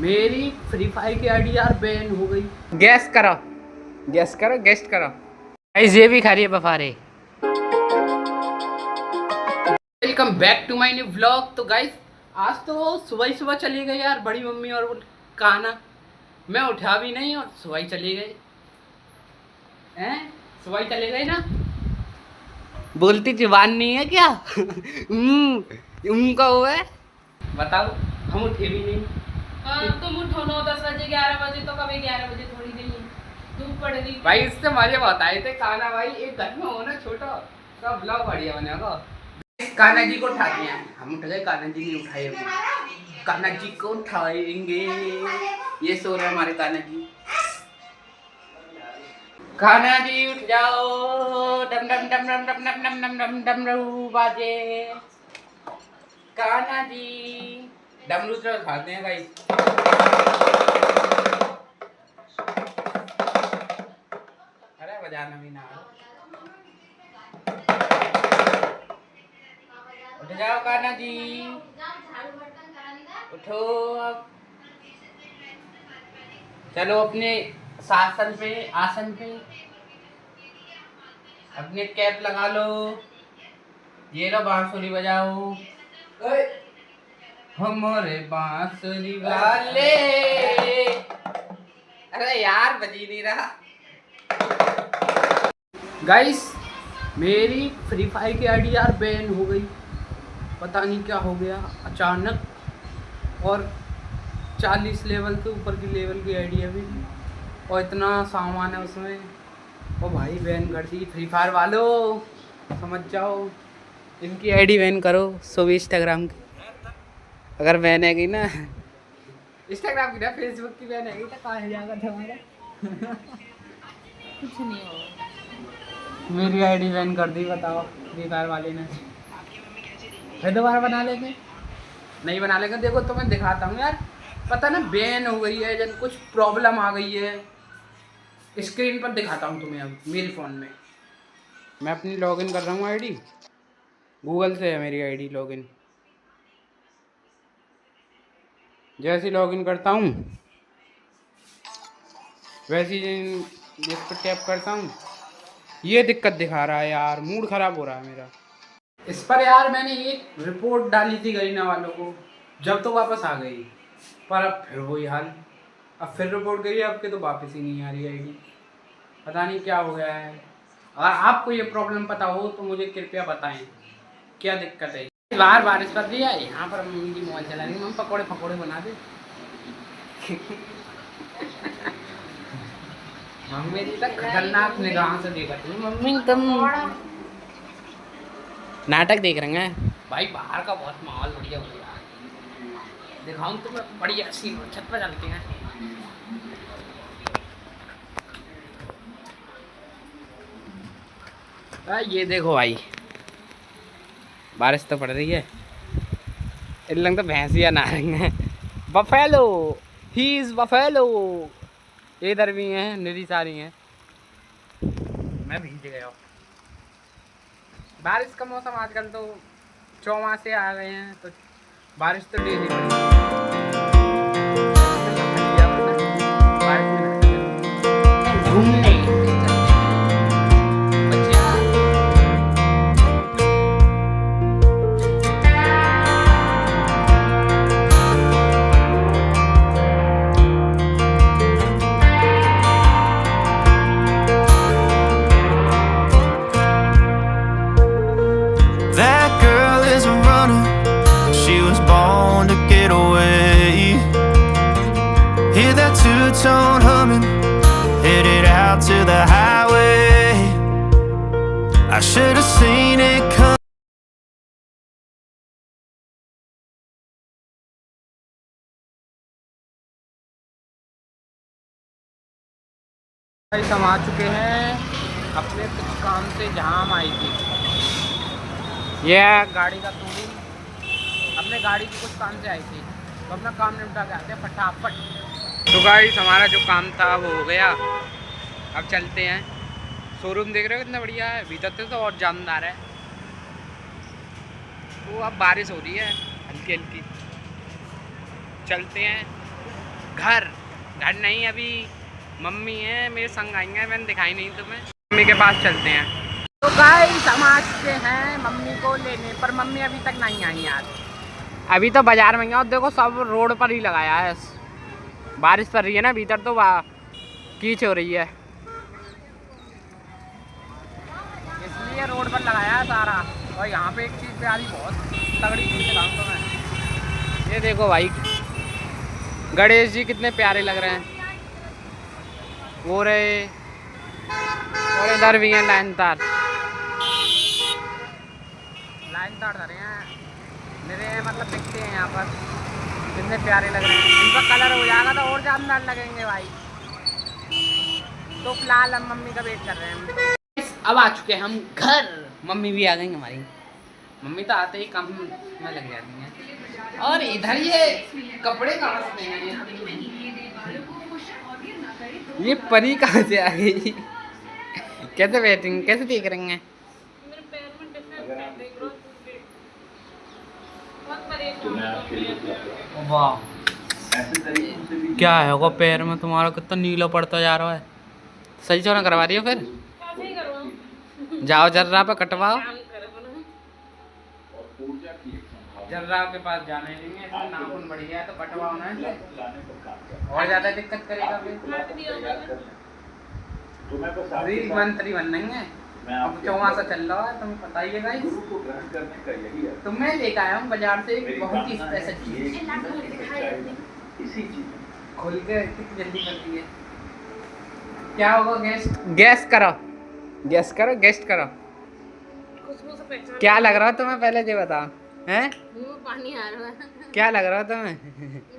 मेरी free fire की ID यार बैन हो गई। गैस करो, गैस करो, गेस्ट करो। गाइस ये भी खा रही है बफारे। Welcome back to my new vlog. तो गाइस आज तो सुबह ही सुबह चली गई यार बड़ी मम्मी और काना। मैं उठा भी नहीं और सुबह ही चली गई हैं। सुबह ही चले गए ना, बोलती जुबान नहीं है क्या? उनका वो है, बताओ। हम उठे भी नहीं। तुम उठो 9-10 बजे 11 बजे तो कभी 11 बजे थोड़ी नहीं है, धूप पड़ रही भाई इससे मजे बहुत आए थे। काना भाई एक घर में हो ना छोटा, सब ब्लॉग बढ़िया बनेगा। कान्हा जी को उठाते हैं, हम उठ गए। कान्हा जी नहीं उठाए अभी। कान्हा जी को उठाएंगे। ये सो रहे हमारे कान्हा जी। कान्हा जी उठ जाओ, डम डम डम डम डम डम डम डम डम डमरू बाजे। कान्हा जी डमरू तो उठाते हैं भाई। अरे बजाना भी ना। उठ जाओ कान्हा जी, उठो अब। चलो अपने शासन पे, आसन पे अपने कैप लगा लो। ये लो बांसुरी बजाओ, हमारे बांसुरी वाले। अरे यार बजी नहीं रहा। गाइस मेरी फ्री फायर की आईडी यार बैन हो गई। पता नहीं क्या हो गया अचानक। और 40 लेवल से ऊपर की लेवल की आईडी है भी, और इतना सामान है उसमें। ओ भाई बैन कर दी फ्री फायर वालों, समझ जाओ। इनकी आईडी बैन करो। सो भी इंस्टाग्राम की अगर बैन है गई ना, इंस्टाग्राम की ना फेसबुक की बैन है गई तो कहाँ जाएगा तुम्हारा? कुछ नहीं होगा। मेरी आईडी बैन कर दी, बताओ फ्री फायर वाले ने। फिर दोबारा बना लेंगे, नहीं बना लेंगे। देखो तो मैं दिखाता हूँ यार, पता ना बैन हो गई है जन, कुछ प्रॉब्लम आ गई है। स्क्रीन पर दिखाता हूँ तुम्हें अब मेरे फ़ोन में। मैं अपनी लॉगिन कर रहा हूँ आईडी, गूगल से है मेरी आईडी लॉगिन। जैसे ही लॉगिन करता हूँ वैसे ही जिस पर टैप करता हूँ ये दिक्कत दिखा रहा है यार। मूड ख़राब हो रहा है मेरा इस पर यार। मैंने एक रिपोर्ट डाली थी गरीना वालों को, जब तो वापस आ गई, पर अब फिर वही हाल। अब फिर रिपोर्ट करी, अब के तो वापस ही नहीं आ रही आईडी। पता नहीं क्या हो गया है। अगर आपको ये प्रॉब्लम पता हो तो मुझे कृपया बताएं क्या दिक्कत है। बाहर बारिश कर रही है, यहाँ पर मम्मी की मोबाइल चला रही है। मम्मी पकौड़े पकौड़े बना दे। मम्मी जी तक खतरनाक निगाह से देखा थी। मम्मी तुम नाटक देख रहे हैं भाई। बाहर का बहुत माहौल बढ़िया हो गया। दिखाऊं तुम्हें बढ़िया सी, छत पर चलते हैं। ये देखो भाई, बारिश तो पड़ रही है। इन लंग तो भैंसियाँ नहा रही हैं। Buffalo, he is buffalo. इधर भी हैं, निरी सारी हैं। मैं भीग गया हूँ। बारिश का मौसम आजकल तो चौमासे आ गए हैं, तो बारिश तो डेली घूमने two-tone humming, headed out to the highway. I should have seen it come. हम आ चुके हैं अपने कुछ काम से जहाँ हम आई थी। यह गाड़ी का टूरिंग, अपने गाड़ी के कुछ काम से आई थी, तो अपना काम निपटा के आते हैं फटाफट। तो गाइस हमारा जो काम था वो हो गया। अब चलते हैं। शोरूम देख रहे हो कितना बढ़िया है, भीतर से तो और जानदार है। तो अब बारिश हो रही है हल्की हल्की, चलते हैं घर नहीं, अभी मम्मी है मेरे संग आई है, मैंने दिखाई नहीं तुम्हें। मम्मी के पास चलते हैं। तो गाइस हम आ चुके हैं मम्मी को लेने, पर मम्मी अभी तक नहीं आई यार। अभी तो बाजार में गया, देखो सब रोड पर ही लगाया है। बारिश पड़ रही है ना, भीतर तो कीच हो रही है, इसलिए रोड पर लगाया है सारा। और यहाँ पे एक चीज़ पे आदि बहुत तगड़ी चीज़ दिखाऊँ तो मैं, ये देखो भाई गणेश जी कितने प्यारे लग रहे हैं, वो रहे, और इधर भी हैं लाइन तार धरे हैं मेरे, मतलब दिखते हैं यहाँ पर, कितने प्यारे लग रहे हैं। इनका कलर हो जाएगा तो और जानदार लगेंगे भाई। तो फिलहाल हम मम्मी का वेट कर रहे हैं। अब आ चुके हैं हम घर, मम्मी भी आ गई हमारी। मम्मी तो आते ही काम में लग जाती हैं। और इधर ये कपड़े कहाँ से हैं, ये परी कहाँ से आ गई? कैसे बैठेंगे, कैसे देख रही हैं? मेरे पैर में डिफरेंट देख रहा हूँ, बहुत परेशान। वाह, क्या है होगा पैर में तुम्हारा, कितना नीला पड़ता जा रहा है। सही चौना करवा रही हो फिर? कैसे ही करवाऊँ? जाओ जर्रा पे कटवाओ, काम करो ना। जर्रा के पास जाने देंगे, इसमें नाखून बढ़ गया तो कटवाओ ना इसे। और ज़्यादा दिक्कत करेगा फिर। काट दिया मैंने। अभी मंत्री बन नहीं है, अब चौमासा चल रहा है, तुम्हें पता ही है गाइस। तुम्हें लेकर आया हूँ बाजार से एक बहुत ही स्पेशल चीज, खोल के कितनी जल्दी करती है। क्या होगा? गैस करो, गैस करो, गेस्ट करो। खुशबू से पहचान। क्या लग रहा है तुम्हें, पहले ये बताओ। हैं? मुंह में पानी आ रहा है। क्या लग रहा है तुम्हें?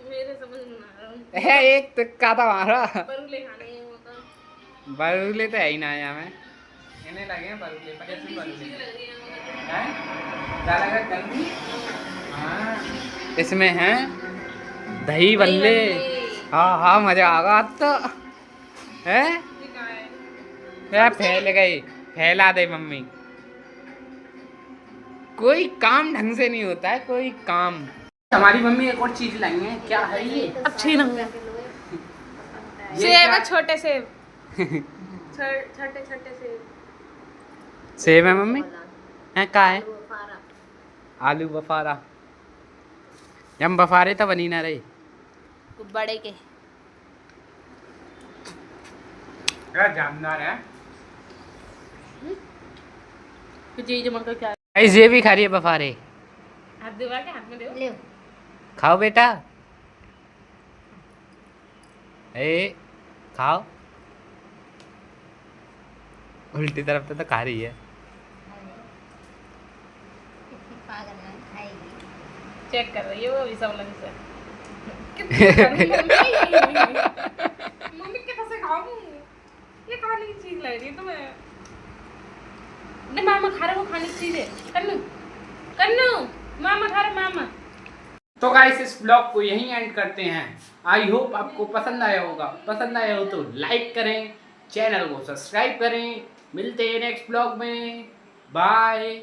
मेरे समझ में आ रहा है। है एक तुक्का था हमारा। बरूले खाने हैं वो तो। बरूले तो है ही ना यहाँ में, इन्हें लगे हैं बरूले, पर ऐसे बरूले हैं। क्या लगा गंदी? हाँ, इसमें है दही बल्ले। हाँ हाँ, मजा आगा अब तो। है यार, फैल गई, फैला दे मम्मी। कोई काम ढंग से नहीं होता है, कोई काम। हमारी मम्मी एक और चीज लाई है, क्या है ये? अच्छी रंग है। सेब है, छोटे सेब। छोटे छोटे सेब। सेब है मम्मी? है क्या है? आलू बफारा। हम बफारे तो बनी ना रहे, बड़े के जानदार है। चीज मतलब क्या? गाइस ये भी खा रही है बफारे। हाथ दिवा के हाथ में दो। खाओ बेटा, ए खाओ। उल्टी तरफ तो खा रही है। चेक कर रही है वो भी सब लग से। मम्मी कितना से खाऊं? ये खाने की चीज लग रही है तुम्हें? नहीं, मामा खा रहे, वो खाने की चीज है। कन्नू कन्नू, मामा खा रहे, मामा। तो गाइस इस ब्लॉग को यहीं एंड करते हैं। आई होप आपको पसंद आया होगा, पसंद आया हो तो लाइक करें, चैनल को सब्सक्राइब करें। मिलते हैं नेक्स्ट ब्लॉग में, बाय।